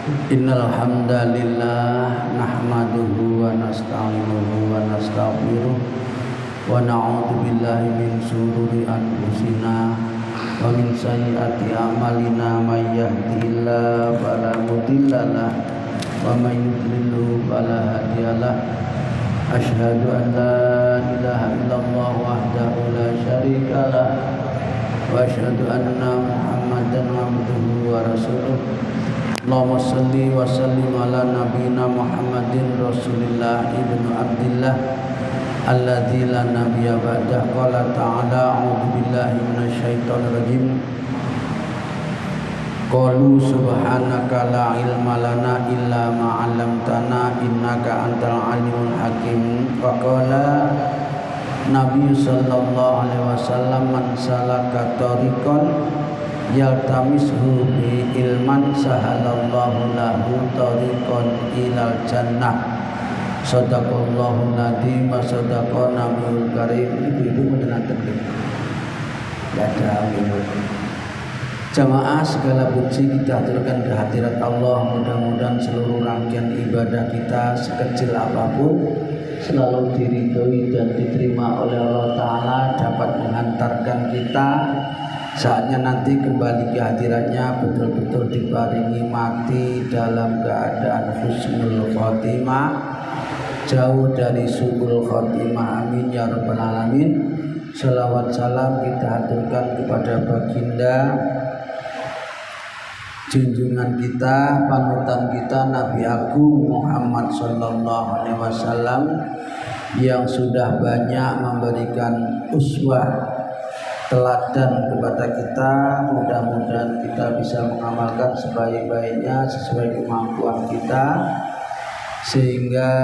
Innal hamdalillah nahmaduhu wa nasta'inuhu wa nastaghfiruh wa na'udzu billahi min shururi anfusina wa min sayyiati a'malina may yahdihillahu fala mudhillalah wa may yudlil fala hadiyalah. Asyhadu an la ilaha illallah wahdahu la syarikalah wa asyhadu anna Muhammadan abduhu wa rasuluh. Allahumma salli wa sallim ala nabiyyina Muhammadin Rasulillah ibnu Abdillah alladzi la nabiyya ba'dah. Qala ta'ala a'udzu billahi minasyaitonir rajim. Qalu subhanaka la ilma lana illa ma 'allamtana innaka antal alimul hakim. Wa qala Nabi sallallahu alaihi wasallam man salaka tariqan yaltamishu bi ilman sahalallahu lahu tariqan ilal jannah. Sadaqallahul ladzi wa sadaqan nabiyul karim. Ibu-ibu mendengarkan enggak ada jamaah, segala puji kita haturkan ke hadirat Allah. Mudah-mudahan seluruh rangkaian ibadah kita sekecil apapun selalu diridhoi dan diterima oleh Allah Ta'ala, dapat menghantarkan kita saatnya nanti kembali ke hadiratnya betul-betul diparingi mati dalam keadaan husnul khotimah, jauh dari su'ul khotimah. Amin ya rabbal alamin. Salawat salam kita haturkan kepada baginda junjungan kita, panutan kita, Nabi Agung Muhammad sallallahu alaihi wasallam yang sudah banyak memberikan uswah teladan kepada kita. Mudah-mudahan kita bisa mengamalkan sebaik-baiknya sesuai kemampuan kita, sehingga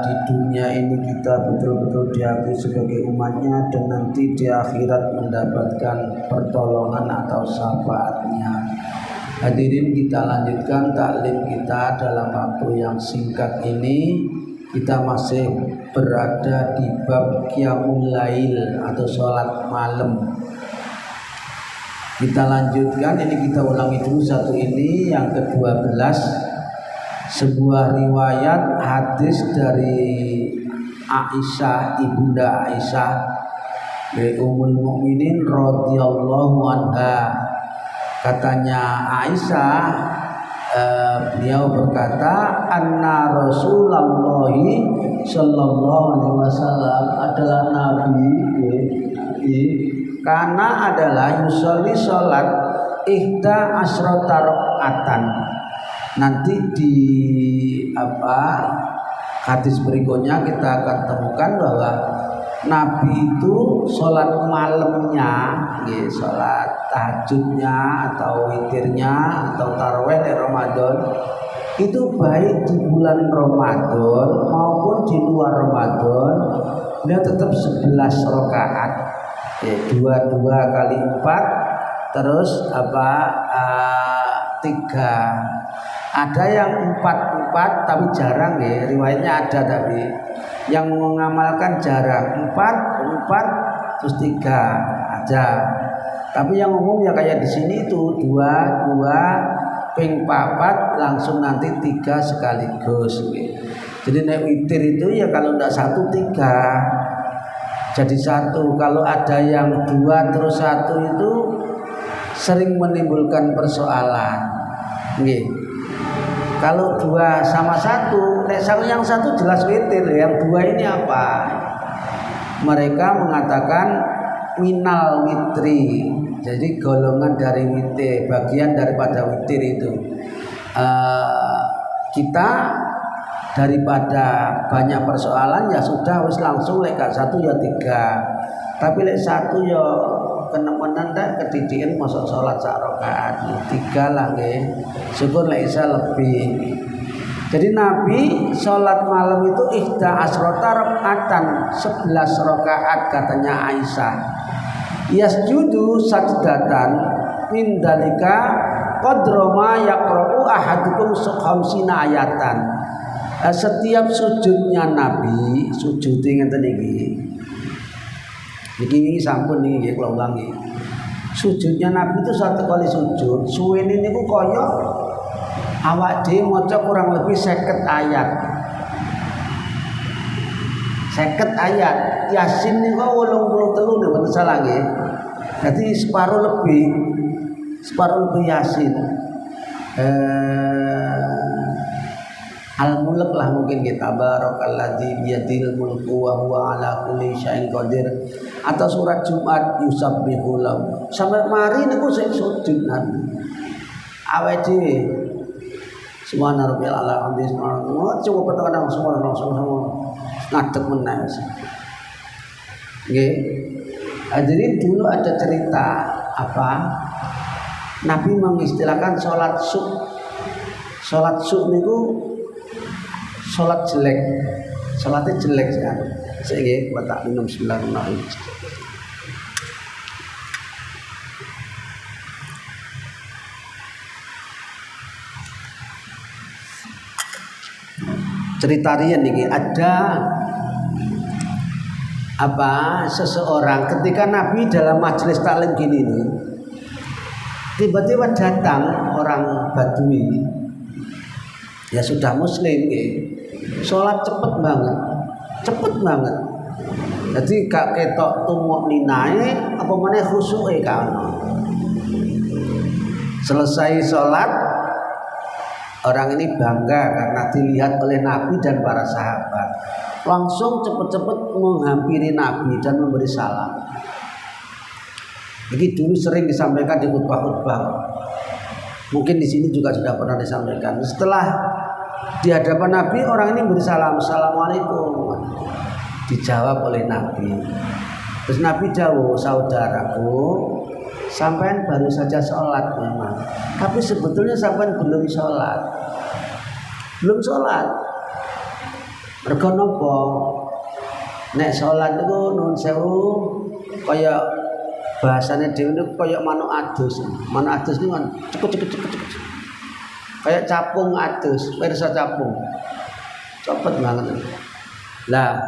di dunia ini kita betul-betul diakui sebagai umatnya, dan nanti di akhirat mendapatkan pertolongan atau syafaatnya. Hadirin, kita lanjutkan taklim kita dalam waktu yang singkat ini. Kita masih berada di bab qiyamul lail atau sholat malam. Kita lanjutkan, ini kita ulangi dulu satu ini yang ke-12. Sebuah riwayat hadis dari Aisyah, ibunda Aisyah Ummul Mukminin radhiyallahu anha. Katanya Aisyah, beliau berkata, anna Rasulullah sallallahu alaihi wasallam adalah nabi, karena adalah yusolli salat ihda asrota rakaatan. Nanti di hadis berikutnya kita akan temukan bahwa Nabi itu sholat malamnya, sholat tahajudnya atau witirnya atau tarawih di Ramadan itu baik di bulan Ramadan maupun di luar Ramadan, dia tetap 11 rakaat, 2 kali 4 terus 3. Ada yang 4 tapi jarang ya, riwayatnya ada tapi yang mengamalkan jarang. 4 terus 3 aja. Tapi yang umum ya kayak di sini itu 2 ping 4 langsung nanti 3 sekaligus. Jadi nek witir itu ya kalau enggak 1 3 jadi 1. Kalau ada yang 2 terus 1 itu sering menimbulkan persoalan. Kalau 2 sama 1, yang 1 jelas witir, yang 2 ini apa? Mereka mengatakan minal witri, jadi golongan dari witir, bagian daripada witir itu. Kita daripada banyak persoalan ya sudah wis langsung lek 1 ya 3. Tapi lek 1 ya kenemenan dah kedidikan masuk sholat sak rakaat 3 lah nggih. Syukur lek isa lebih. Jadi Nabi sholat malam itu ihda asrota rakaatan, 11 rakaat katanya Aisyah. Yasjudu sajdatan min dalika qadra ma yaqra'u ahadukum khamsina ayatan. Setiap sujudnya Nabi, sujud ngeten iki. Iki sampun niki nggih kula ulangi. Sujudnya Nabi itu satu kali sujud, suwene niku kaya awak dhewe maca kurang lebih 50 ayat. 50 ayat. Yasin niku 83 nek mboten salah nggih. Dadi separuh lebih Yasin. Al-Mulk lah mungkin kita Barakalladzi biyadil mulku wa huwa ala kulli syai'in qadir, atau surat Jumat yusabbihu lahu. Sampai mari niku sik sujud Nabi. Awake dhewe subhana rabbiyal a'la hamdulillah coba petekan semua ngadeg meneh. Nggih. Hadirin, dulu ada cerita apa? Nabi mengistilahkan salat sub. Salat sub niku salat jelek. Salatnya jelek kan. Saya nggih tak minum bismillahirrahmanirrahim. Cerita riyen niki ada seseorang ketika Nabi dalam majelis taklim gini nih, tiba-tiba datang orang Badui, ya sudah muslim sholat cepet banget. Jadi gak ketok tumuk ninae apa meneh khusyuke kan. Selesai sholat, orang ini bangga karena dilihat oleh Nabi dan para sahabat. Langsung cepet-cepet menghampiri Nabi dan memberi salam. Ini dulu sering disampaikan di khutbah-khutbah. Mungkin di sini juga sudah pernah disampaikan. Setelah di hadapan Nabi, orang ini beri salam, assalamualaikum. Dijawab oleh Nabi. Terus Nabi jawab, saudaraku, sampean baru saja sholat memang, tapi sebetulnya sampean belum sholat. Mergo napa? Nek sholat itu nuwun sewu kaya bahasane dhewe niku kaya manuk adus. Manuk adus niku kan cekut. Kayak capung adus, pirsa capung. Cepet banget. Lah,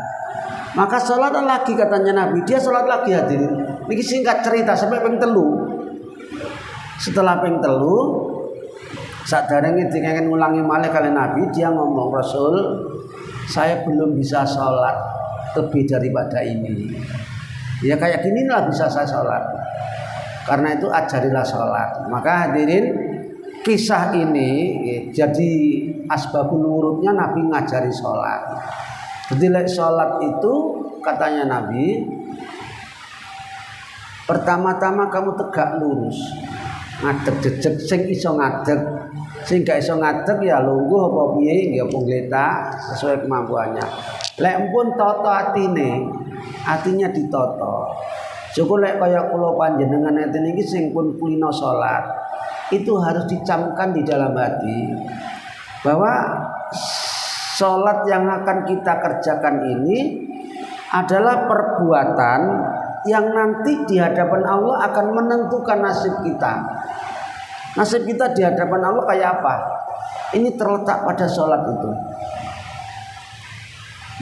maka sholat lagi katanya Nabi. Dia sholat lagi hadirin. Niki singkat cerita sampai ping 3. Setelah ping 3, sadarenge dikengken ngulangi malih kali Nabi, dia ngomong, Rasul, saya belum bisa sholat lebih daripada ini. Ya kayak gini lah bisa saya sholat. Karena itu ajarilah sholat. Maka hadirin, kisah ini jadi asbabun nurutnya Nabi ngajari sholat. Jadi sholat itu katanya Nabi, pertama-tama kamu tegak lurus, ngadeg jejeg, sing iso ngadeg, sing gak iso ngadeg ya lungguh apa piye nggih apa gletak sesuai kemampuannya. Lek pun tata atinya ditata. Cukup lek kaya kula panjenengan enten iki sing pun kulino salat, itu harus dicamkan di dalam hati bahwa salat yang akan kita kerjakan ini adalah perbuatan yang nanti di hadapan Allah akan menentukan nasib kita. Nasib kita di hadapan Allah kayak apa? Ini terletak pada sholat itu.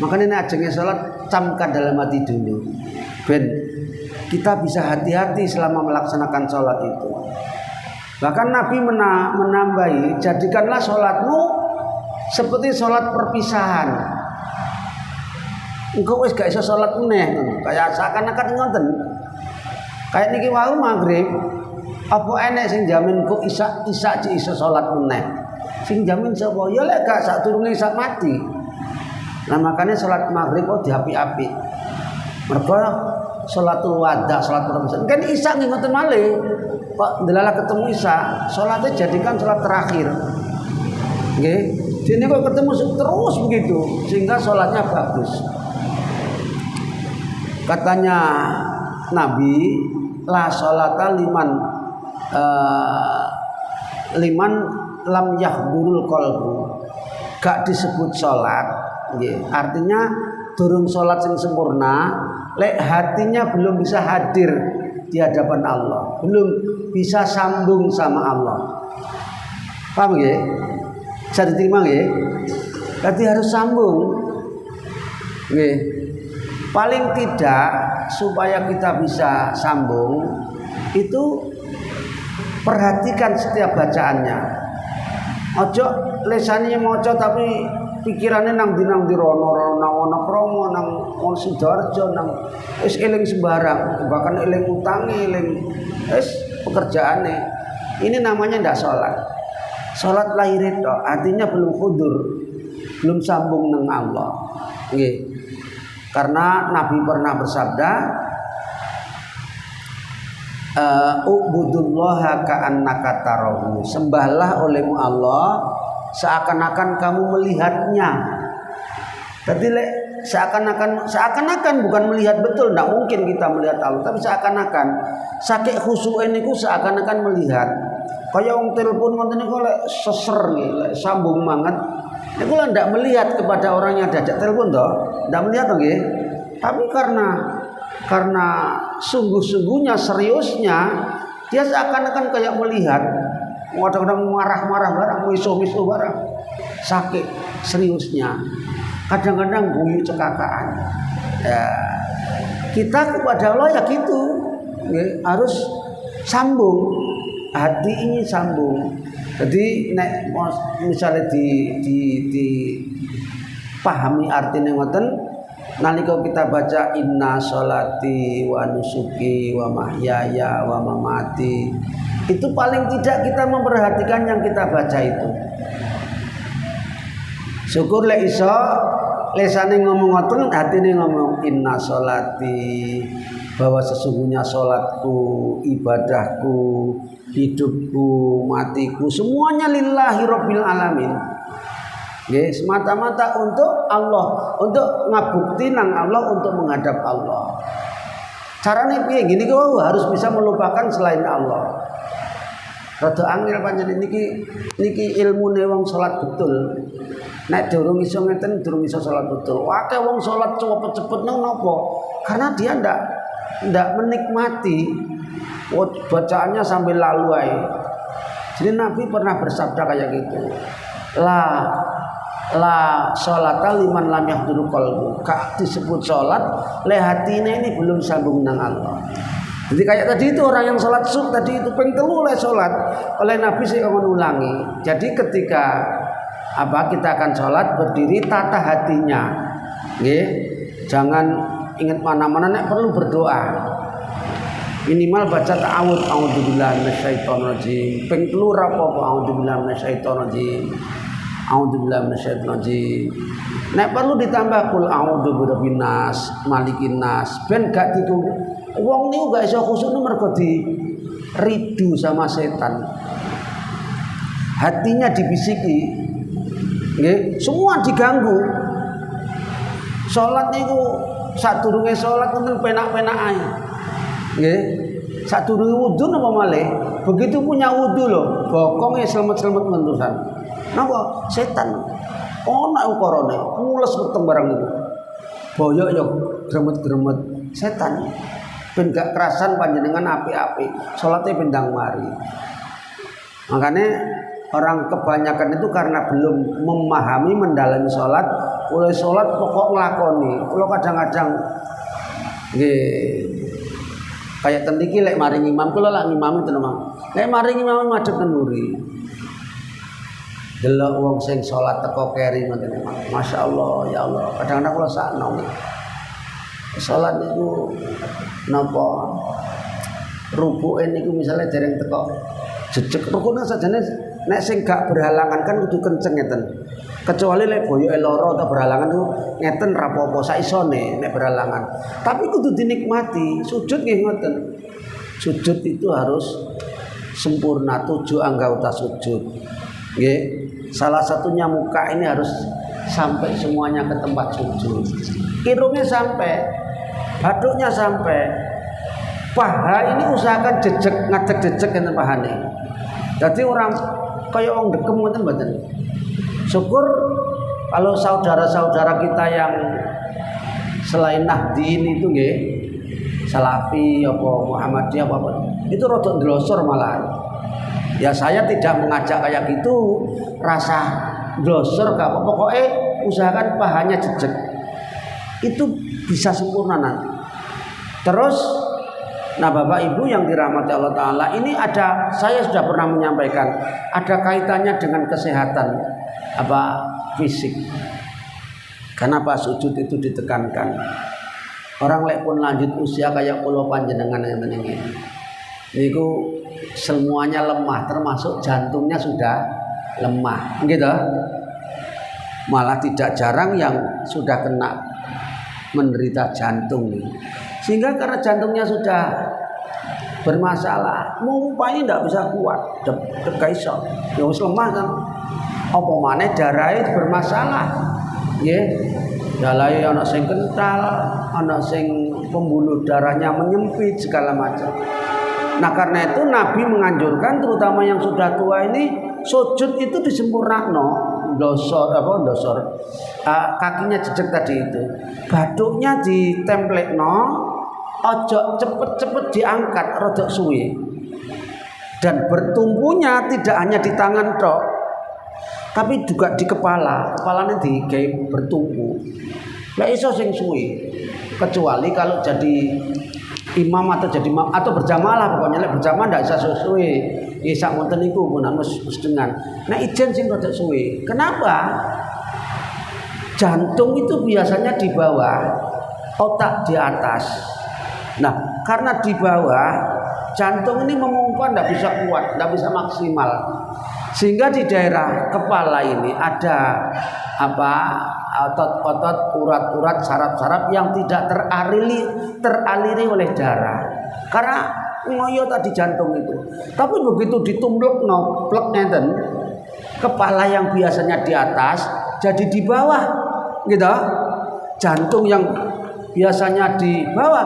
Makanya ini ajengnya sholat, camkan dalam hati dulu. Ben kita bisa hati-hati selama melaksanakan sholat itu. Bahkan Nabi menambahi, jadikanlah sholatmu seperti sholat perpisahan. Engkau wis gak iso sholat meneh, kayak seakan-akan ngoten. Kayak niki wau maghrib, apa enek sing jamin kok isak iso sholat meneh? Sing jamin sapa? Ya lek gak sadurunge isak mati. Nah makanya sholat maghrib kok diapi-api. Mergo sholatul wada, sholat perpisahan. Kan isak nggih ngoten malih. Kok delala ketemu isak, sholatnya jadikan sholat terakhir. Nggih. Dene kok ketemu terus begitu sehingga sholatnya bagus. Katanya Nabi, la sholata liman lam yahdurul qalbu. Gak disebut sholat, artinya durung sholat yang sempurna, lek hatinya belum bisa hadir di hadapan Allah, belum bisa sambung sama Allah. Paham nggih? Bisa diterima nggih? Berarti harus sambung. Nggih. Paling tidak supaya kita bisa sambung, itu perhatikan setiap bacaannya. Ojo lesane maca tapi pikirannya nang di rono nang ana kromo nang Sidoarjo nang wis eling sembarang, bahkan eling utange, eling wis pekerjaane. Ini namanya ndak salat. Salat lahir itu artinya belum khudur, belum sambung dengan Allah. Nggih. Karena Nabi pernah bersabda, ubudullaha ka'annaka tarahu. Sembahlah olehmu Allah seakan-akan kamu melihatnya. Jadi seakan-akan bukan melihat betul, tidak mungkin kita melihat Allah, tapi seakan-akan sakit khusyuk ini seakan-akan melihat. Kaya wong telepon ngoten niku lek seser nggih, sambung banget. Niku lek ndak melihat kepada orang yang diajak telepon toh, ndak melihat toh nggih. Tapi karena sungguh-sungguhnya seriusnya dia seakan-akan kayak melihat. Kadang-kadang marah-marah barang, miso-miso barang. Sakit seriusnya. Kadang-kadang guyu cekakaan. Ya, kita kepada Allah ya gitu. Ya, harus sambung. Hati ini sambung. Jadi nek misalnya dipahami artinya ngoten, nalika kita baca inna sholati wa nusuki wa mahyaya wa mamati, itu paling tidak kita memperhatikan yang kita baca itu. Syukur lek iso lesane ngomong ngoten, hatine ngomong inna sholati, bahwa sesungguhnya sholatku, ibadahku, hidupku, matiku semuanya lillahi rabbil alamin. Nggih, semata-mata untuk Allah, untuk ngabukti nang Allah, untuk menghadap Allah. Carane piye? Gini kok harus bisa melupakan selain Allah. Rada angel pancen niki ilmune wong salat betul. Nek durung iso ngeten, durung iso salat betul. Akeh wong salat cepet-cepet nang napa? Karena dia ndak menikmati bacaannya sambil lalu aja. Jadi Nabi pernah bersabda kayak gitu. La sholata liman lam yahduru qalbu. Kak disebut sholat, le hatine ini belum sambung dengan Allah. Jadi kayak tadi itu orang yang sholat subuh tadi itu ping 3 oleh sholat, oleh Nabi sih mengulangi. Jadi ketika kita akan sholat berdiri tata hatinya, nggih. Jangan ingat mana-mana, nek perlu berdoa. Minimal baca ta'awudz, a'udzubillahi minasyaitonirrajim. Ping 3 rapopo a'udzubillahi minasyaitonirrajim. A'udzubillahi minasyaitonirrajim. Nek perlu ditambah kul a'udzu birabbin nas, malikin nas. Ben gak ditu wong niku gak iso khusyuk mergo ridu sama setan. Hatinya dibisiki. Nggih, semua diganggu. Salat niku sadurunge salat wonten penak-penak ae. Nggih, sadurunge wudu napa malih, begitu punya wudu lho, bokonge selemet-selemet mentusan. Napa? Setan. Ana ukarane, mules weteng barang niku. Boyok yo gremet-gremet setan. Ben gak kerasan panjenengan apik-apik, salate bendang mari. Makanya orang kebanyakan itu karena belum memahami mendalami salat, oleh salat pokok nglakoni. Kula kadang-kadang nggih kayak tendiki lek maring imam kula lak ngimami tenan. Lek maring imam madhep kenduri. Delok wong sing salat teko keri ngoten. Masyaallah ya Allah. Kadang-kadang kula sakno. Salat niku napa rukuke niku misale dereng teko jejeg rukune sajane nek sing gak berhalangan kan kudu kenceng ngeten. Kecuali lek boyoke lara atau berhalangan niku ngeten ra apa-apa sak isone nek berhalangan. Tapi kudu dinikmati. Sujud nggih ngoten. Sujud itu harus sempurna, 7 anggota sujud. Nggih. Salah satunya muka ini harus sampai semuanya ke tempat sujud. Irungnya sampai, batuknya sampai, paha ini usahakan jejeg, ngadeg-jejeg enten pahane. Jadi orang kayak orang dekem ngoten mboten. Syukur kalau saudara-saudara kita yang selain Nahdien itu nggih, Salafi apa Muhammadiyah apa itu rada ndlosor malah. Ya saya tidak mengajak kayak gitu, rasa ndlosor gak apa-apa, pokoknya usahakan pahanya jejeg. Itu bisa sempurna nanti. Terus Nah, Bapak Ibu yang dirahmati Allah Ta'ala, ini saya sudah pernah menyampaikan, ada kaitannya dengan kesehatan fisik. Kenapa sujud itu ditekankan? Orang lek pun lanjut usia kayak pulau panjenengan ini, niku semuanya lemah, termasuk jantungnya sudah lemah, gitu. Malah tidak jarang yang sudah kena menderita jantung nih. Sehingga karena jantungnya sudah bermasalah, mumpanya tidak bisa kuat, kaiso, ya wis lemah kan. Apa maneh darahe bermasalah, nggih. Dalahe ana sing kental, ana sing pembuluh darahnya menyempit segala macam. Nah, karena itu Nabi menganjurkan terutama yang sudah tua ini sujud itu disempurnakno. Dosor kakinya jejak tadi itu, batuknya ditemplekno, ojo cepet-cepet diangkat, rodok suwi. Dan bertumpunya tidak hanya di tangan tok, tapi juga di kepala. Kepalanya digawe bertumpu. Lah iso sing suwi. Kecuali kalau jadi imam atau berjamaah lah, pokoknya lek berjamaah ndak bisa suwe. Sak ngoten niku pun mesti dengan. Nah, ijen sing rodok suwe. Kenapa? Jantung itu biasanya di bawah, otak di atas. Nah, karena di bawah, jantung ini memompa tidak bisa kuat, tidak bisa maksimal. Sehingga di daerah kepala ini ada otot-otot, urat-urat, saraf-saraf yang tidak teraliri oleh darah. Karena ngoyo tadi jantung itu. Tapi begitu ditumblek plek ngeten, kepala yang biasanya di atas jadi di bawah, gitu. Jantung yang biasanya di bawah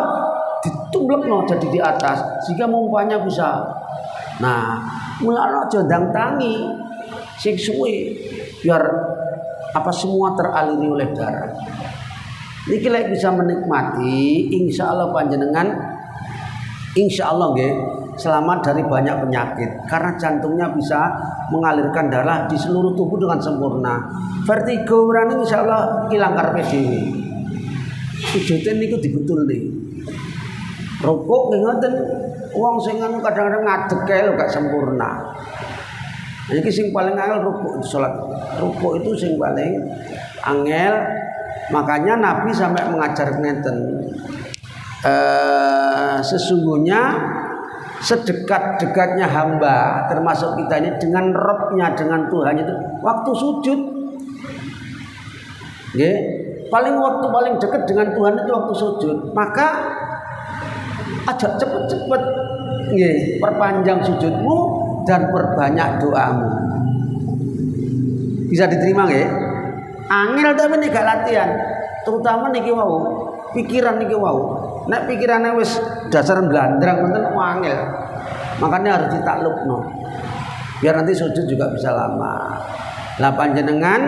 ditumblek jadi di atas, sehingga mumpanya bisa. Nah, mulane aja ndang tangi sing suwe biar semua teraliri oleh darah. Niki lek bisa menikmati, insyaallah panjenengan insyaallah nggih selamat dari banyak penyakit karena jantungnya bisa mengalirkan darah di seluruh tubuh dengan sempurna. Vertigo urane insyaallah ilang karepe dhewe. Sujud niku dibetulne. Rukuk nggih ngoten, wong sing kadang-kadang ngadeg kae lho gak sempurna. Iki sing paling angel rukuk salat. Rukuk itu sing paling angel. Makanya Nabi sampai mengajar ngeten. Sesungguhnya sedekat-dekatnya hamba termasuk kita ini dengan Rabb-nya, dengan Tuhan itu waktu sujud. Nggih, waktu paling dekat dengan Tuhan itu waktu sujud. Maka ajak cepet-cepet nggih, perpanjang sujudmu dan perbanyak doamu. Bisa diterima nggih? Angel tapi nek gak latihan, terutama niki wau, pikiran niki wau. Nek pikirane wis dasar blandrang ngoten angel. Makanya harus ditaklukno. Biar nanti sujud juga bisa lama. Lah panjenengan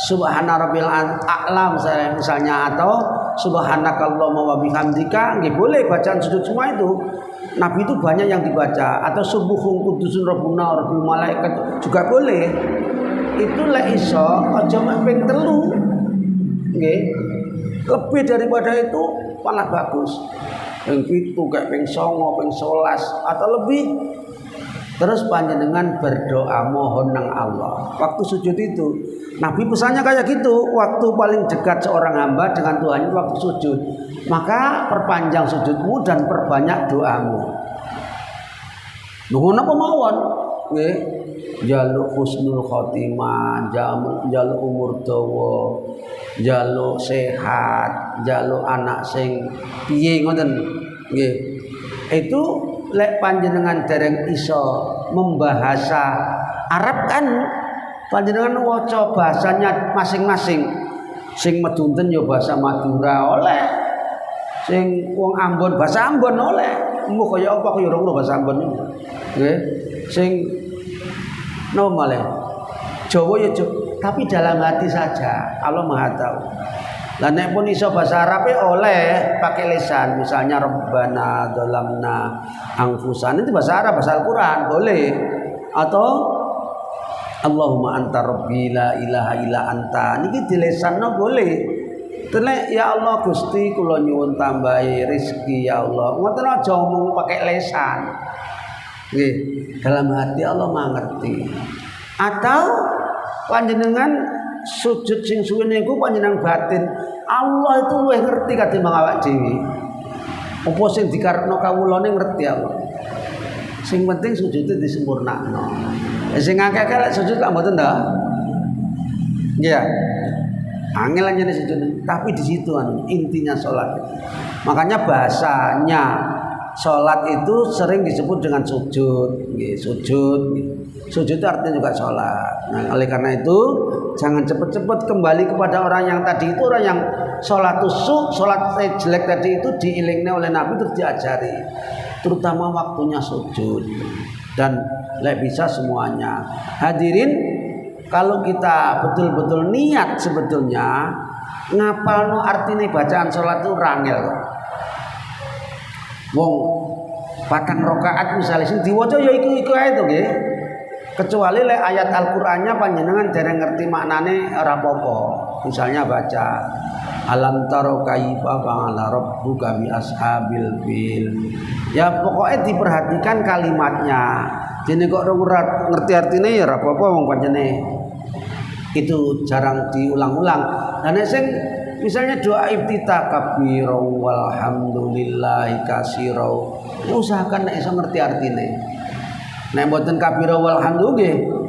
subhana rabbil a'la misalnya atau subhanakallahumma wa bihamdika, nggih boleh bacaan sujud semua itu. Nabi itu banyak yang dibaca atau subuhun kudusun rabbuna rabbul malaikat juga boleh. Itu lek iso aja mek ping 3. Nggih. Lebih daripada itu malah bagus. Ping 7 kayak ping 9, ping 11 atau lebih. Terus panjenengan berdoa mohon nang Allah. Waktu sujud itu Nabi pesannya kayak gitu. Waktu paling dekat seorang hamba dengan Tuhan itu waktu sujud. Maka perpanjang sujudmu dan perbanyak doamu. Nuhun apa mawon? Nggih. Jaluk husnul khotimah, jaluk umur dawa, jaluk sehat, jaluk anak sing piye ngoten nggih. Itu lek panjenengan dereng iso membahasa Arab kan panjenengan waca bahasanya masing-masing. Sing Medunten ya bahasa Madura oleh. Sing wong Ambon bahasa Ambon oleh. Mbok kaya apa kaya ora bahasa Ambon iki. Nggih. Sing normal ya. Jawa ya tapi dalam hati saja. Allah Maha tahu. Lah nek pun iso bahasa Arab oleh pakai lisan, misalnya Rabbana dzalamna anfusana itu bahasa Arab, bahasa Al-Qur'an boleh. Atau Allahumma anta rabbi la ilaha illa anta niki di lisanno boleh. Telek ya Allah Gusti kula nyuwun tambahi rezeki ya Allah. Ngoten aja ngomong pakai lesan. Nggih, dalam hati Allah mengerti. Atau panjenengan sujud sing suwe niku panjenengan batin. Allah itu luwih ngerti katimbang awak dhewe. Apa sing dikarepno kawulane ngerti Allah. Sing penting sujudnya disempurnakno. Sing akeh-akeh lek sujud lak mboten ta? Iya. Angel aja nih sujud, tapi di situ intinya sholat. Makanya bahasanya sholat itu sering disebut dengan sujud. Sujud itu artinya juga sholat. Nah, oleh karena itu jangan cepat-cepat kembali kepada orang yang tadi itu, orang yang sholat tusuk, sholat jelek tadi itu diilingnya oleh Nabi terus diajari, terutama waktunya sujud dan bisa semuanya. Hadirin, kalau kita betul-betul niat sebetulnya ngapalno artine bacaan sholat itu rangel. Wong patang rakaat misalnya sing diwaca ya iku ae to nggih. Kecuali lek ayat Al-Qur'annya panjenengan dereng ngerti maknane ora apa-apa. Misalnya baca Alam taro kaifa fa'ala rabbuka bi ashabil fil. Ya pokoknya diperhatikan kalimatnya. Dene kok ora ngerti artine ya ora apa-apa wong pancene itu jarang diulang-ulang. Dan sing misalnya doa iftitah kabira walhamdulillahi katsira, usahakan nek iso ngerti artine. Nek mboten kabira walhamdulillah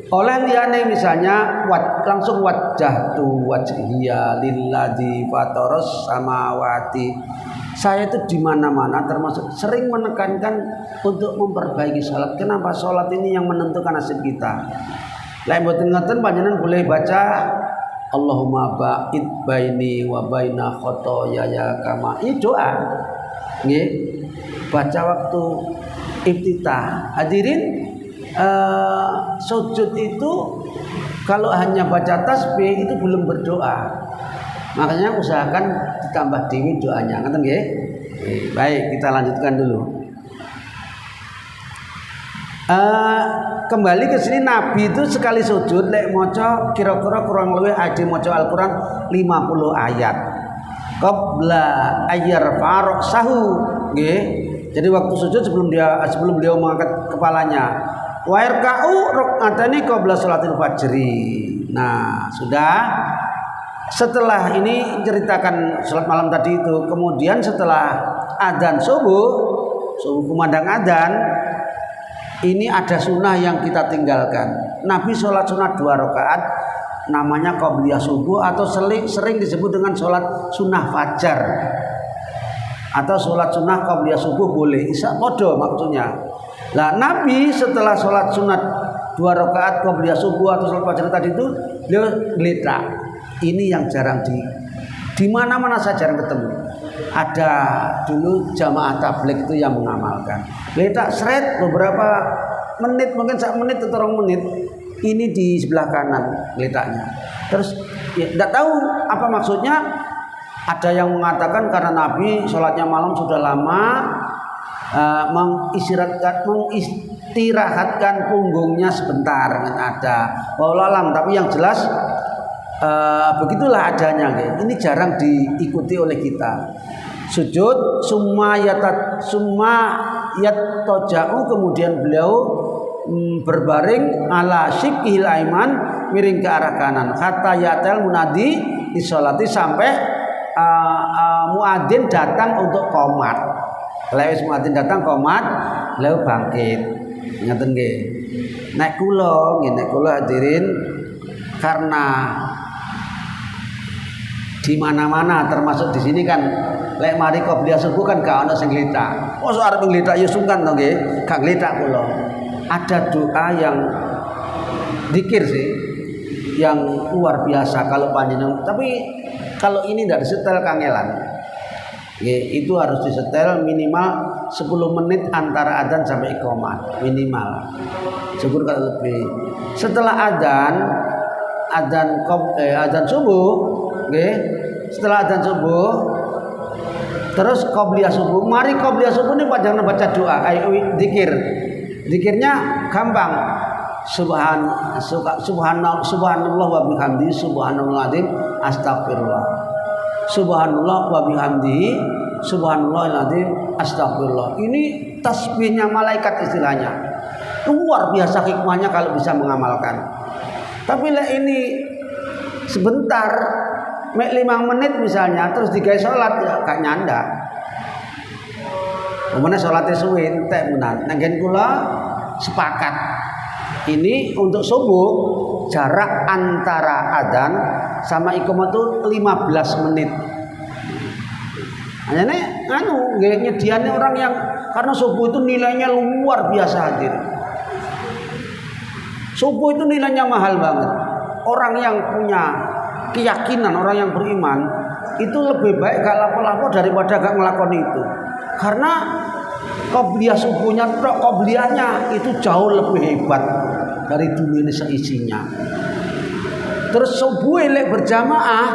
oleh liyane misalnya langsung wajjahtu wajhiya lilladzi fataras samawati. Saya itu di mana-mana termasuk sering menekankan untuk memperbaiki salat. Kenapa? Salat ini yang menentukan nasib kita. Lain mboten ngoten panjenengan boleh baca Allahumma ba'id baini wa baina khotoyaya kama. Ini doa. Nggih. Baca waktu iftitah. Hadirin, sujud itu kalau hanya baca tasbih itu belum berdoa. Makanya usahakan ditambah dewi doanya. Ngoten nggih? Baik, kita lanjutkan dulu. Kembali ke sini, Nabi itu sekali sujud lek maca kira-kira kurang lebih ada maca Al-Qur'an 50 ayat. Qabla ayyar farq sahu, nggih. Jadi waktu sujud sebelum beliau mengangkat kepalanya. Wa yarka'u rak'atani qabla salatil fajri. Nah, sudah. Setelah ini ceritakan salat malam tadi itu, kemudian setelah adzan subuh kumandang adzan, ini ada sunnah yang kita tinggalkan. Nabi sholat sunat 2 rakaat, namanya qobliyah subuh atau sering disebut dengan sholat sunnah fajar atau sholat sunnah qobliyah subuh boleh. Isa podo maksudnya. Nah, Nabi setelah sholat sunat 2 rakaat qobliyah subuh atau sholat fajar tadi itu beliau geletak. Ini yang jarang di mana-mana saya jarang ketemu. Ada dulu jamaah tabligh itu yang mengamalkan. Letak seret beberapa menit, mungkin 1 menit atau 2 menit. Ini di sebelah kanan letaknya. Terus ya, tidak tahu apa maksudnya. Ada yang mengatakan karena Nabi sholatnya malam sudah lama, mengistirahatkan punggungnya sebentar. Ada wallahu alam, tapi yang jelas begitulah adanya. Ini jarang diikuti oleh kita. Sujud summa yatoja'u, kemudian beliau berbaring ala syikihil aiman, miring ke arah kanan. Hatta yatel munadi disolati, sampai muadzin datang untuk qomat. Lewis muadzin datang qomat, lalu bangkit. Ngaten nggih. Nek kula hadirin, karena di mana-mana termasuk di sini kan lek mari qobliyah subuh kan gak ana sing ngletak. Mosok arep ngletak ya sungkan to nggih, gak ngletak kula. Ada doa yang zikir sih yang luar biasa kalau panjenengan, tapi kalau ini tidak disetel kangelan. Nggih, itu harus disetel minimal 10 menit antara adzan sampai iqamah, minimal. Syukur kalau lebih. Setelah adzan subuh, nggih, setelah adzan subuh terus qobliyah subuh. Mari qobliyah subuh ini panjenengan baca doa, zikir. Zikirnya gampang. Subhanallah wa bihamdi subhanallahil azim astagfirullah. subhanallah wa bihamdihi subhanallahil azim astagfirullah. Ini tasbihnya malaikat istilahnya. Luar biasa hikmahnya kalau bisa mengamalkan. Tapi lah ini sebentar, 5 menit misalnya, terus digawe salat ya gak nyanda. Kemudian salatnya suwe entek menan. Nanggen kula sepakat. Ini untuk subuh jarak antara adzan sama iqamah itu 15 menit. Hanya nyediannya orang yang karena subuh itu nilainya luar biasa hadir. Subuh itu nilainya mahal banget. Orang yang punya keyakinan, orang yang beriman itu lebih baik gak lapo-lapo daripada gak ngelakoni itu. Karena qobliyah subuhnya, qobliyahnya itu jauh lebih hebat dari dunia ini seisinya. Terus subuh lek berjamaah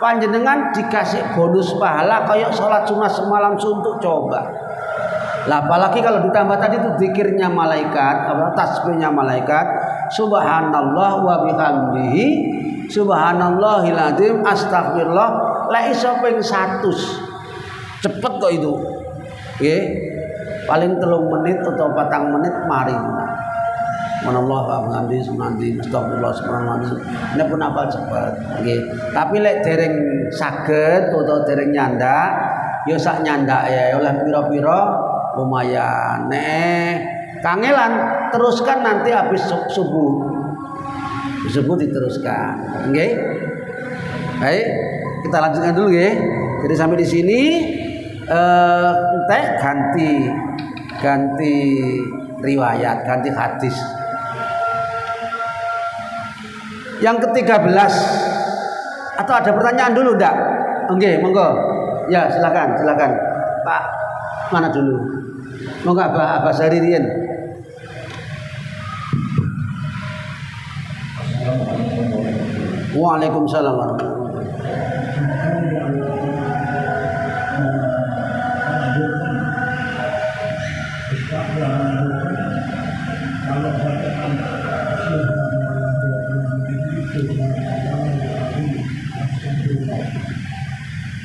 panjenengan dikasih bonus pahala kayak sholat sunah semalam suntuk, coba. Lah apalagi kalau ditambah tadi itu zikirnya malaikat, tasbihnya malaikat, subhanallah wa bihamdihi subhanallahil azim astagfirullah, la iso ping 100. Cepet kok itu. Nggih. Paling 3 menit atau 4 menit mari. Manallah wa bihamdihi subhanallah astagfirullah subhanallah. Ini pun apal cepet. Nggih. Tapi lek dereng saged utawa dereng nyandak, ya sak nyandak ya oleh pira-pira lumayan. Kangelan teruskan nanti habis subuh. Subuh diteruskan. Nggih. Baik, kita lanjutkan dulu nggih. Jadi sampai di sini ganti riwayat, ganti hadis. Yang ke-13 atau ada pertanyaan dulu enggak? Nggih, monggo. Ya, silakan. Pak, mana dulu? Monggo Abah Saririen. Waalaikumsalam warahmatullahi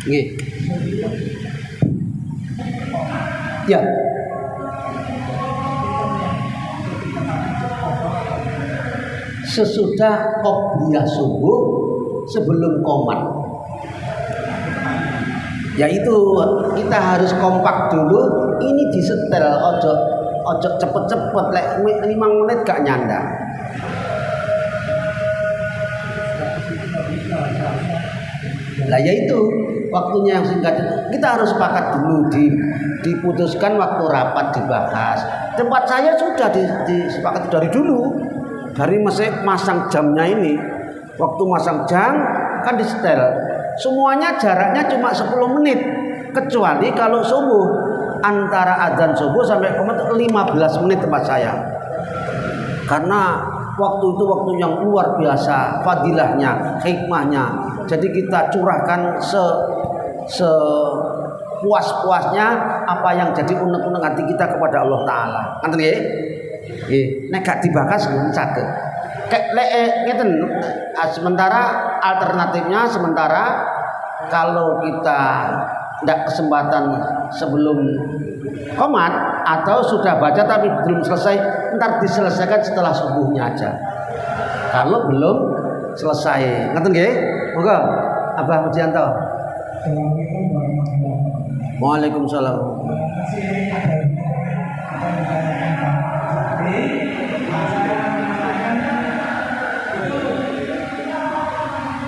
Nggih. Ya. Sesudah qobliyah subuh sebelum qomat. Yaitu kita harus kompak dulu, ini disetel ojo cepet-cepet lek 5 menit gak nyanda. Lah yaitu waktunya yang singkat itu kita harus sepakat dulu diputuskan waktu rapat dibahas. Tempat saya sudah disepakati dari dulu. Dari masang jamnya ini, waktu masang jam kan disetel. Semuanya jaraknya cuma 10 menit. Kecuali kalau subuh, antara adzan subuh sampai qomat 15 menit tempat saya. Karena waktu itu waktu yang luar biasa, fadilahnya, hikmahnya. Jadi kita curahkan sepuas-puasnya apa yang jadi unek-unek hati kita kepada Allah Ta'ala. Ngerti nggih? Nek gak dibahas mboten saged. Ngeten. Sementara alternatifnya kalau kita tidak kesempatan sebelum qomat atau sudah baca tapi belum selesai, ntar diselesaikan setelah subuhnya aja. Kalau belum selesai, ngerti nggih? Monggo Abah Mujianto. Waalaikumsalam.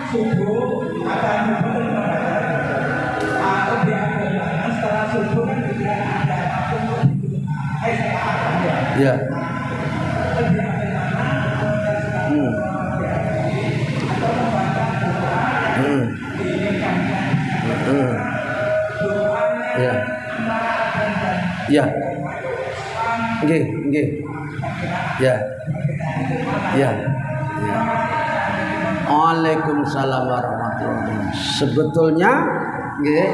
Subuh akan setelah subuh kan juga ada ya. Ya. Ya. Nggih. Ya. Ya. Waalaikumsalam warahmatullahi wabarakatuh. Sebetulnya nggih,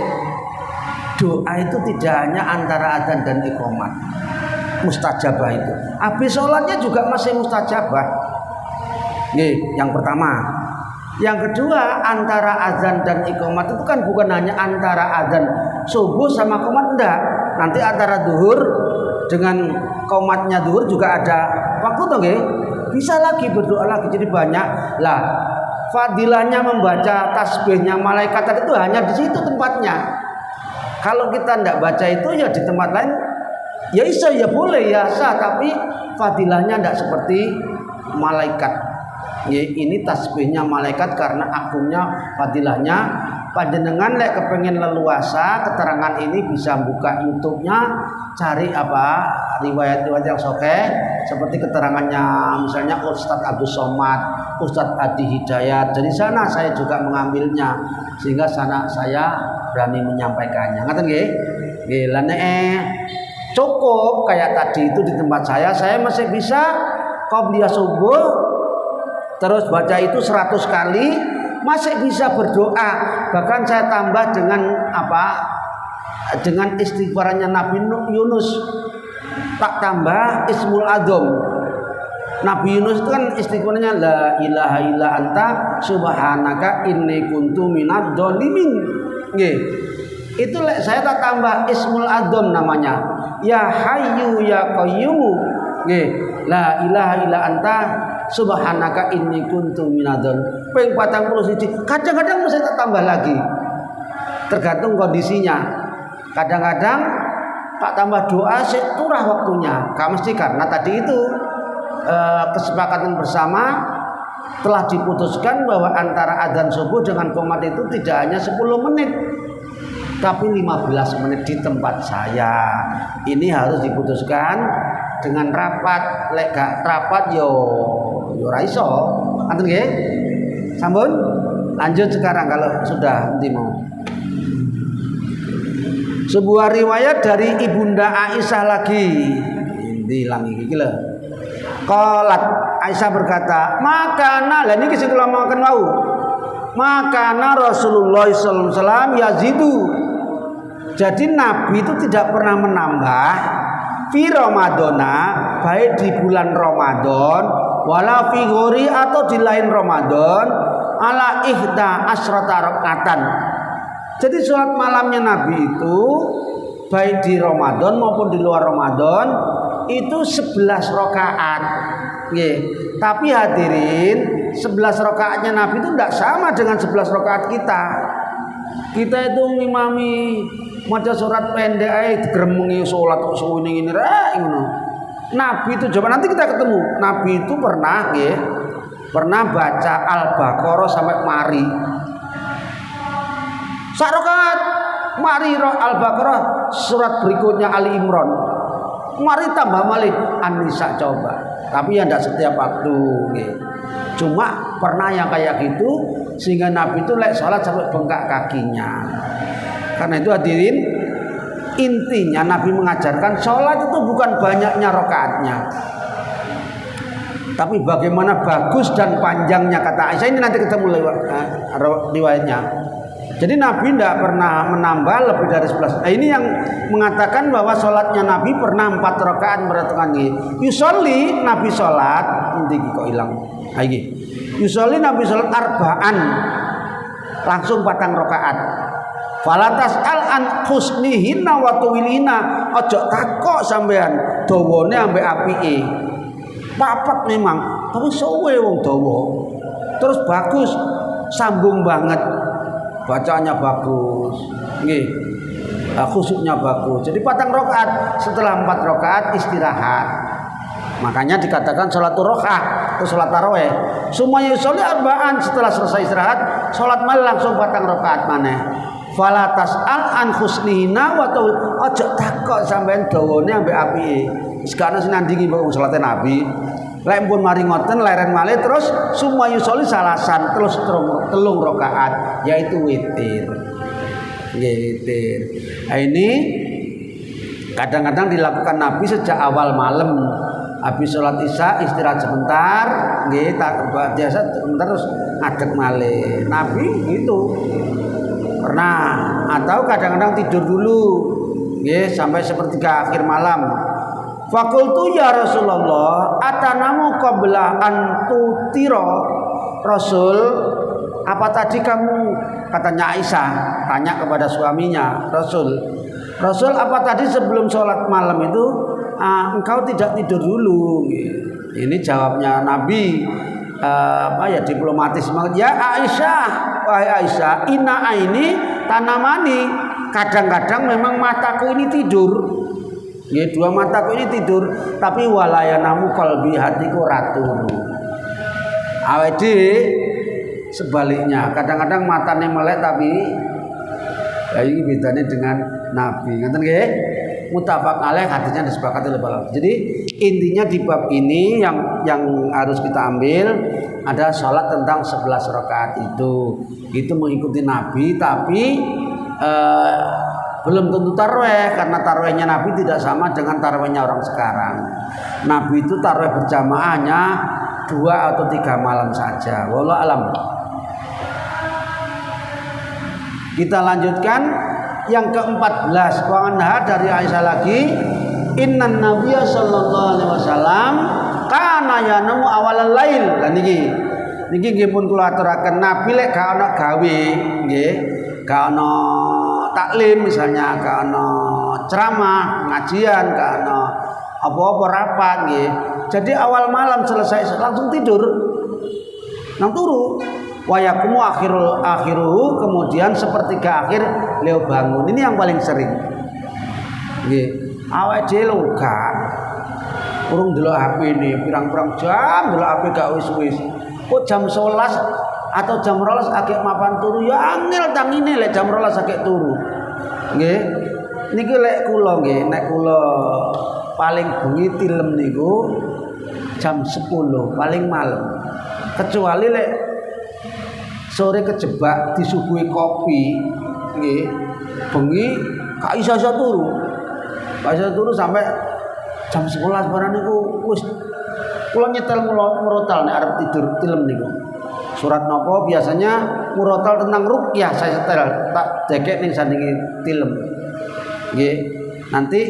doa itu tidak hanya antara adzan dan iqamah. Mustajabah itu. Habis sholatnya juga masih mustajabah. Nggih, yang pertama Yang kedua, antara azan dan iqamat itu kan bukan hanya antara azan subuh sama qomat, enggak. Nanti antara duhur dengan qomatnya duhur juga ada waktu tuh nggih. Bisa lagi berdoa lagi, jadi banyak. Lah, fadilahnya membaca tasbihnya malaikat itu hanya di situ tempatnya. Kalau kita enggak baca itu ya di tempat lain ya isa ya boleh ya sah, tapi fadilahnya enggak seperti malaikat. Ya, ini tasbihnya malaikat karena akunnya fadilahnya. Panjenengan lek kepengen leluasa keterangan ini bisa buka YouTube-nya, cari apa riwayat-riwayat yang sahih seperti keterangannya misalnya Ustadz Abdus Somad, Ustadz Adi Hidayat. Dari sana saya juga mengambilnya sehingga sana saya berani menyampaikannya. Ngaten nggih? Nggih, lan cukup kayak tadi itu di tempat saya masih bisa qobliyah subuh terus baca itu 100 kali, masih bisa berdoa. Bahkan saya tambah dengan apa? Dengan istighfarannya Nabi Yunus. Tak tambah Ismul Adzam. Nabi Yunus itu kan istighfaranya la ilaha illa anta subhanaka inni kuntu minadz dzalimin. Nggih. Itu saya tak tambah Ismul Adzam namanya. Ya Hayyu ya Qayyum. Nggih. La ilaha illa anta subhanaka inni kuntu minadzon ping 41. Kadang-kadang mesti tak tambah lagi tergantung kondisinya. Kadang-kadang tak tambah doa sik turah waktunya, gak mesti karena tadi itu kesepakatan bersama telah diputuskan bahwa antara adzan subuh dengan qomat itu tidak hanya 10 menit tapi 15 menit di tempat saya. Ini harus diputuskan dengan rapat. Lek gak rapat yo ora iso. Ngoten nggih? Sampun? Lanjut sekarang kalau sudah nanti mau. Sebuah riwayat dari Ibunda Aisyah lagi. Dilang iki lho. Qalat Aisyah berkata, "Makana lah niki sing kula makan wau. Makana Rasulullah sallallahu alaihi wasallam yazidu." Jadi Nabi itu tidak pernah menambah fi Ramadana, baik di bulan Ramadan wala fi ghori atau di lain Ramadan, ala ihda asrata rakaatan. Jadi sholat malamnya Nabi itu baik di Ramadan maupun di luar Ramadan itu 11 rakaat. Nggih. Tapi hadirin, 11 rakaatnya Nabi itu tidak sama dengan 11 rakaat kita. Kita itu ngimami maca surat pendek ae digremengi salat kok suwene ngene ra ngono. Nabi itu coba nanti kita ketemu. Nabi itu pernah nggih, pernah baca Al-Baqarah sampai mari. Sak rakaat mari Al-Baqarah, surat berikutnya Ali Imran. Mari tambah malih An-Nisa coba. Tapi ya tidak setiap waktu nggih. Cuma pernah yang kayak gitu sehingga Nabi itu lek salat sampai bengkak kakinya. Karena itu hadirin, intinya Nabi mengajarkan sholat itu bukan banyaknya rakaatnya, tapi bagaimana bagus dan panjangnya. Kata Aisyah, ini nanti ketemu riwayatnya. Jadi Nabi tidak pernah menambah lebih dari 11. Nah, ini yang mengatakan bahwa sholatnya Nabi pernah 4 rakaat berarti yusolli Nabi sholat inti kok hilang lagi. Yusolli Nabi sholat arba'an langsung 4 rakaat. Falatas al-an husnihinna wa tuwilina, ojo takok sampean dawane ambek apike. Papat memang, tapi suwe wong dawa. Terus bagus, sambung banget. Bacanya bagus. Nggih. Khusyuknya bagus. Jadi 4 rakaat, setelah 4 rakaat istirahat. Makanya dikatakan sholatul rokaah atau sholat tarawih. Semuanya sholli arba'an, setelah selesai istirahat, sholat malam langsung 4 rakaat maneh. Falatas al-an husnihina wa tawil, ojo takok sampean dawane ambek apike. Sekarang sinandingi wong salate Nabi. Lek pun mari ngoten leren malih terus summa yusolli salasan terus telung rakaat yaitu witir. Witir. Nah, ini kadang-kadang dilakukan Nabi sejak awal malam. Habis sholat isya istirahat sebentar, nggih tak biasa sebentar terus ngadeg malih. Nabi gitu. Pernah, atau kadang-kadang tidur dulu nggih sampai sepertiga akhir malam. Fakultu ya Rasulullah atanamu qabla an tutira. Rasul, apa tadi kamu, katanya Aisyah tanya kepada suaminya Rasul apa tadi sebelum sholat malam itu engkau tidak tidur dulu? Ini jawabnya Nabi diplomatis banget. Ya Aisyah, wahai Aisyah, inna aini tanamani, kadang-kadang memang mataku ini tidur. Ya, dua mataku ini tidur, tapi walayanamu qalbi, hatiku raturu. Awedi sebaliknya, kadang-kadang matanya melek tapi ini bedanya dengan Nabi. Ngerti nggih? Muttafaq alaih, hatinya disepakati oleh para ulama. Jadi intinya di bab ini yang harus kita ambil ada sholat tentang 11 rakaat itu mengikuti Nabi, tapi belum tentu tarawih, karena tarawihnya Nabi tidak sama dengan tarawihnya orang sekarang. Nabi itu tarawih berjamaahnya 2 atau 3 malam saja. Wallahu alam. Kita lanjutkan yang ke-14, wanha dari Aisyah lagi, innan nabiyya sallallahu alaihi wasallam kana yanamu awalal lail. Lah niki nggih pun kula aturaken, Nabi lek gak ana gawe nggih, gak ana taklim misalnya, gak ana ceramah, pengajian, gak ana apa-apa rapat nggih. Jadi awal malam selesai langsung tidur. Nang turu. Wayakumu akhiruhu, kemudian sepertiga akhir leo bangun. Ini yang paling sering. Nggih. Awake dhewe gak urung delok HP ini, pirang-pirang jam delok HP gak wis-wis. Kok jam 11 atau jam 12 agek mapan turu ya angel tangine lek jam 12 agek turu. Nggih. Niki lek kula nggih, nek kula paling bengi tilem niku jam 10 paling malam. Kecuali lek sore kejebak disuguhi kopi nggih, bengi gak iso turu. Gak iso turu sampai jam 11 barang niku wis kula nyetel murotal nek arep tidur tilem niku. Surat nopo biasanya murotal tentang ruqyah saya setel tak dekek ning sandinge tilem. Nggih. Nanti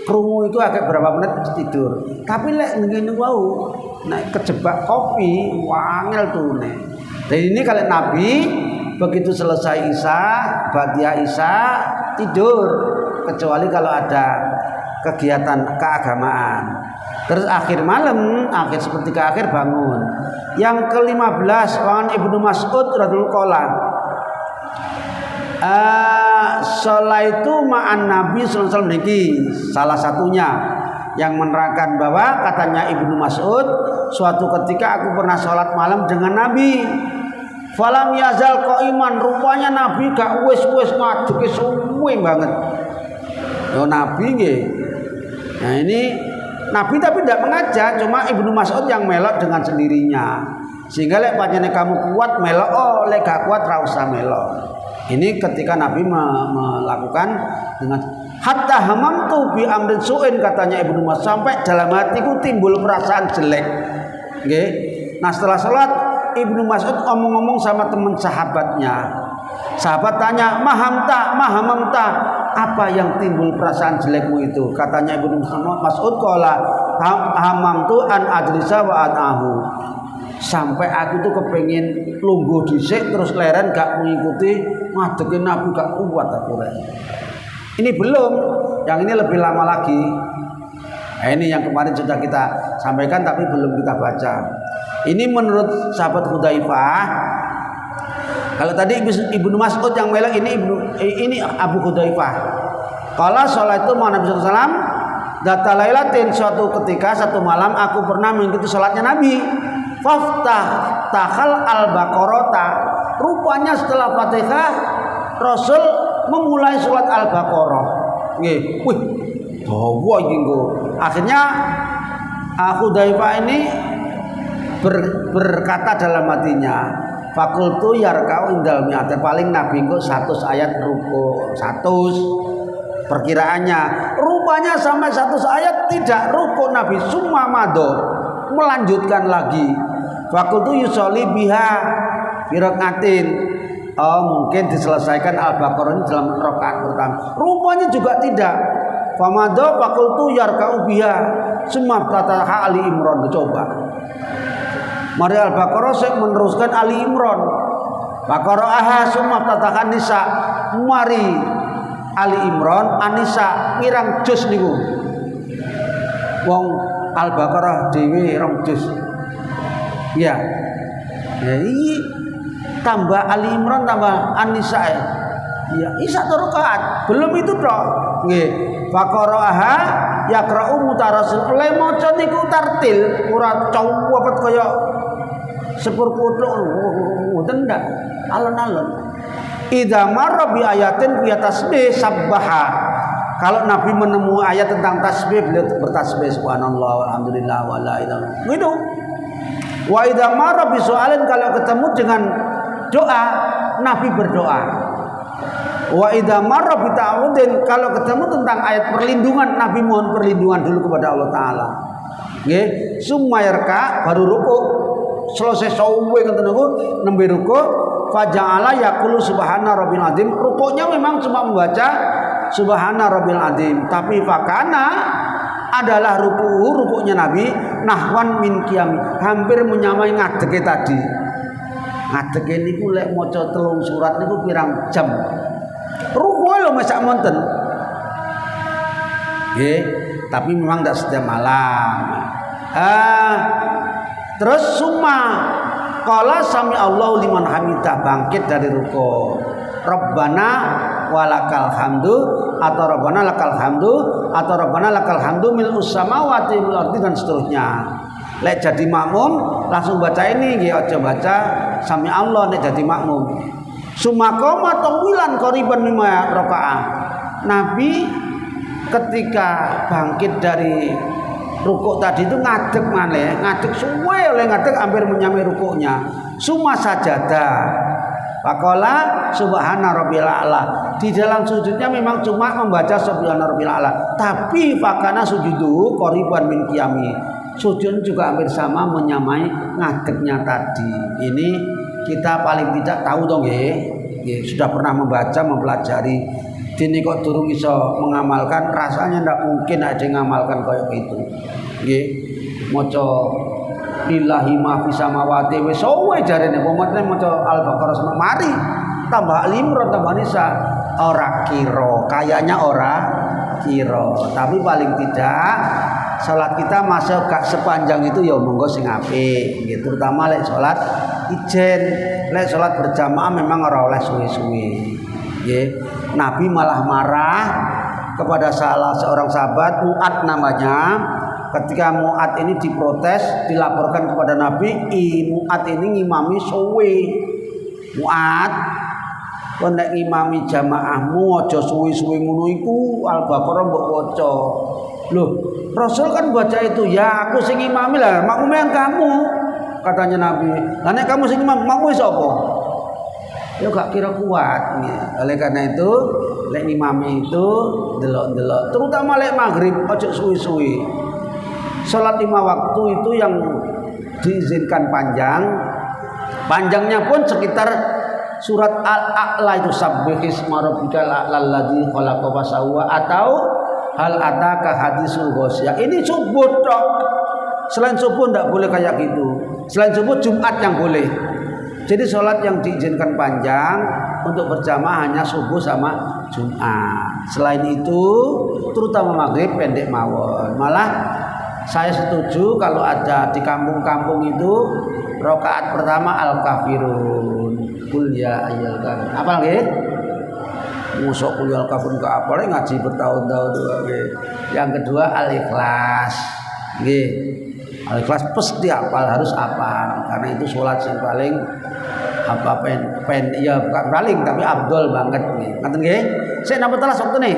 krungu itu agak berapa menit tidur. Tapi lek ngene wau nek kejebak kopi wangel turune. Dan ini kalau Nabi begitu selesai Isya, Badiah Isya tidur, kecuali kalau ada kegiatan keagamaan. Terus akhir malam, akhir sepertiga akhir bangun. Yang ke-15 wan Ibnu Mas'ud radhiyallahu anhu. Sholaitu ma'an Nabi sallallahu alaihi wasallam niki salah satunya yang menerangkan bahwa katanya Ibnu Mas'ud, suatu ketika aku pernah sholat malam dengan Nabi. Falam yazal qaiman, rupanya Nabi gak wis ngadeke suwe banget. Yo Nabi nggih. Nah ini Nabi tapi tidak mengajak, cuma Ibnu Mas'ud yang melok dengan sendirinya. Sehingga lek pancene kamu kuat melok, lek gak kuat ra usah melok. Ini ketika Nabi melakukan dengan hatta hamamtu bi amrin su'in, katanya Ibnu Mas'ud, sampai dalam hatiku timbul perasaan jelek. Nggih. Nah setelah salat Ibnu Mas'ud ngomong-ngomong sama teman sahabatnya. Sahabat tanya, mahamta, apa yang timbul perasaan jelekmu itu? Katanya Ibnu Mas'ud, qala hamamtu an adrisa wa anahu. Sampai aku tuh kepengin lungguh dhisik terus leren gak mengikuti ngadeke Nabi, gak kuat aku rek. Ini belum, yang ini lebih lama lagi. Nah, ini yang kemarin sudah kita sampaikan tapi belum kita baca. Ini menurut sahabat Hudzaifah. Kalau tadi Ibnu Mas'ud yang melok, ini Abu Hudzaifah. Qala sholaitu ma Nabi sallallahu alaihi wasallam data lailatin, suatu ketika satu malam aku pernah mengikuti salatnya Nabi. Faftah takhal al-Baqarah. Rupanya setelah Fatihah Rasul memulai surat Al-Baqarah. Nggih. Wih, dawa iki nggo. Akhirnya Hudzaifah ini berkata dalam hatinya, fakultu yarkau indal mi'at, paling Nabi kok 100 ayat ruku, 100 perkiraannya. Rupanya sampai 100 ayat tidak ruku Nabi, summa mado, melanjutkan lagi. Fakultu yusolli biha birakatin. Oh, mungkin diselesaikan Al-Baqarah dalam rakaat pertama. Rupanya juga tidak. Famado fakultu yarkau biha summa fataha Ali Imran. Coba Mari Al-Baqarah saya meneruskan Ali Imran. Faqara'aha summa tatakan nisa mari Ali Imran Anisa pirang juz niku. Wong Al-Baqarah dhewe rong juz. Ya. Ya iki tambah Ali Imran tambah Anisa. Ya, isa rakaat. Belum itu tok. Nggih. Faqara'aha yaqra'u mutarasil. Le maca niku tartil, ora cowet kaya sepur kuthuk ngoten ndak. Alon-alon. Idza marra bi ayatin fi tasbih sabbaha. Kalau Nabi menemui ayat tentang tasbih, beliau bertasbih subhanallah walhamdulillah wala ilaha illallah. Gitu. Wa idza marra bi su'alin, kalau ketemu dengan doa, Nabi berdoa. Wa idza marra bi ta'awudin, kalau ketemu tentang ayat perlindungan, Nabi mohon perlindungan dulu kepada Allah taala. Nggih, summa yarka, baru rukuk. Selesai sawe ngoten niku nembe rukuk, faja'ala yaqulu subhana rabbil azim. Rukuknya memang cuma membaca subhana rabbil azim, tapi fakana adalah rukuknya Nabi nahwan min qiyam, hampir menyamai ngadege tadi. Ngadege niku lek maca 3 surat niku pirang jam. Ruku lho masak monten. Nggih, tapi memang tidak setiap malam. Terus summa qala sami Allahu liman hamidah, bangkit dari ruku. Rabbana walakal hamdu, atau Rabbana lakal hamdu, atau Rabbana lakal hamdu mil'us samawati wal ardi, dan seterusnya. Lek jadi makmum langsung baca ini nggih, aja baca sami Allah nek jadi makmum. Sumakoma tongwilan qoriban 5 rakaat. Nabi ketika bangkit dari rukuk tadi itu ngadeg maneh, ngadeg suwe oleh ngadeg hampir menyamai rukuknya. Suma sajadah. Faqala subhana rabbil a'la. Di dalam sujudnya memang cuma membaca subhana rabbil a'la, tapi fakana sujudu qoriban min qiyami. Sujud juga hampir sama menyamai ngadegnya tadi. Ini kita paling tidak tahu dong nggih. Sudah pernah membaca, mempelajari. Dini kok durung iso mengamalkan, rasanya ndak mungkin ada yang ngamalkan kayak gitu. Nggih. Maca lillahi ma fis samawati wis suwe jarene pomotne maca Al-Baqarah sama mari tambah Al-Imran tambah Nisa, ora kira, kayaknya ora kira, tapi paling tidak salat kita masuk gak sepanjang itu ya monggo sing apik nggih, terutama lek salat ijen, lek salat berjamaah memang ora oleh suwe-suwe nggih. Nabi malah marah kepada salah seorang sahabat, Mu'ad namanya. Ketika Mu'ad ini diprotes, dilaporkan kepada Nabi, Mu'ad ini ngimami suwe. Mu'ad, kok nek ngimami jamaahmu aja suwe-suwe ngono iku, Al-Baqarah mbok waca. Loh, Rasul kan baca itu, ya aku sing ngimami lah, makmume kamu, katanya Nabi. Lah nek kamu sing imam, makmume sapa? Ya gak kira kuat. Oleh karena itu, lek ngimami itu delok-delok, terutama lek maghrib aja suwe-suwe. Salat 5 waktu itu yang diizinkan panjang. Panjangnya pun sekitar surat Al-A'la itu, sabbihisma rabbikal a'lal ladzi khalaqa fasawwa, atau hal ataka hadisul ghasyiyah. Ini subuh tok. Selain subuh enggak boleh kayak gitu. Selain subuh Jumat yang boleh. Jadi salat yang diizinkan panjang untuk berjamaah hanya subuh sama Jumat. Selain itu, terutama maghrib pendek mawon. Malah saya setuju kalau ada di kampung-kampung itu rakaat pertama Al-Kafirun. Qul ya ayyuhal kafirun. Apa lagi? Musok qul ya al-kafirun ke apa ngaji bertahun-tahun nggih. Yang kedua Al-Ikhlas. Nggih. Al-Ikhlas pasti hafal, harus hafal karena itu salat yang paling apa ya bukan paling tapi afdol banget nih. Ngoten nggih. Sik napa telas waktune?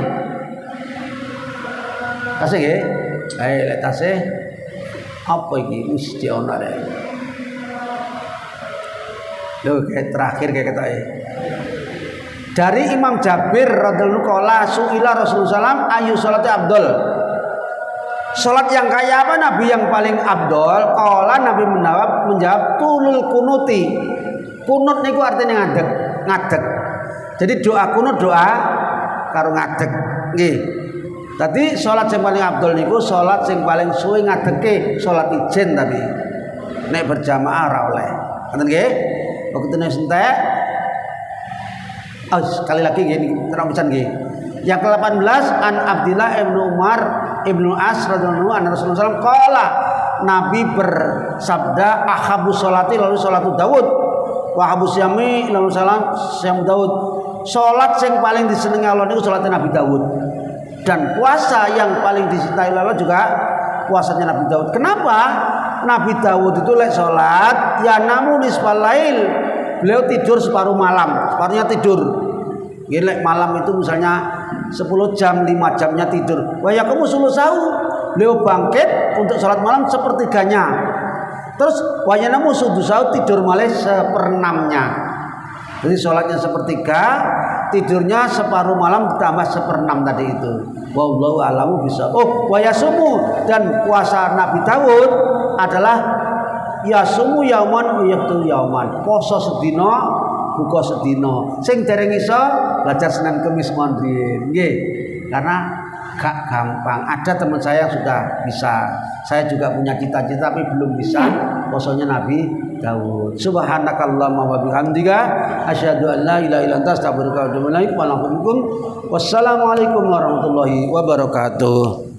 Kasih nggih. Lek tasih apa iki wis ana rek. Lho kayak terakhir kayak ketoke. Dari Imam Jabir radhiyallahu qala suila Rasulullah sallam ayu salati afdol. Salat yang kayak apa Nabi yang paling afdol? Qala Nabi menjawab tulul kunuti. Kunut niku artinya ngadeg. Jadi doa kunut doa karo ngadeg. Nggih. Tadi salat yang paling afdol niku salat yang paling suwe ngadeke, salat ijen tadi. Nek berjamaah ora oleh. Ngoten nggih? Wektune entek Oh, sekali lagi gini, terang pisan nggih. Yang ke-18 an Abdillah ibnu Umar ibnu As radhiyallahu anhu Rasulullah SAW qala, Nabi bersabda ahabu sholati lalu sholatu Daud wa ahabu syami lalu syam Daud. Salat yang paling disenengi Allah niku salatnya Nabi Daud. Dan puasa yang paling dicintai Allah juga puasanya Nabi Daud. Kenapa? Nabi Daud itu lek salat ya namu nisfal lail. Beliau tidur separuh malam, separuhnya tidur. Lek malam itu misalnya 10 jam, 5 jamnya tidur. Wa yaqumu sulusau. Beliau bangkit untuk salat malam sepertiganya. Terus wa yanamu sudusau, tidur malah seperenamnya. Jadi sholatnya sepertiga, tidurnya separuh malam ditambah seperenam tadi itu. Wallahu a'lamu bisa. Oh, wa yasumu, dan puasa Nabi Daud adalah yasumu yauman wa yaqtu yauman. Poso sedina, buka sedina. Sing dereng iso belajar Senin Kamis mondrin. Nggih. Karena gak gampang. Ada teman saya yang sudah bisa. Saya juga punya cita-cita tapi belum bisa. Posonya Nabi Daud. Subhanakallahumma wa bihamdika asyhadu an la ilaha illa anta astaghfiruka wa atubu ilaik. Wassalamualaikum warahmatullahi wabarakatuh.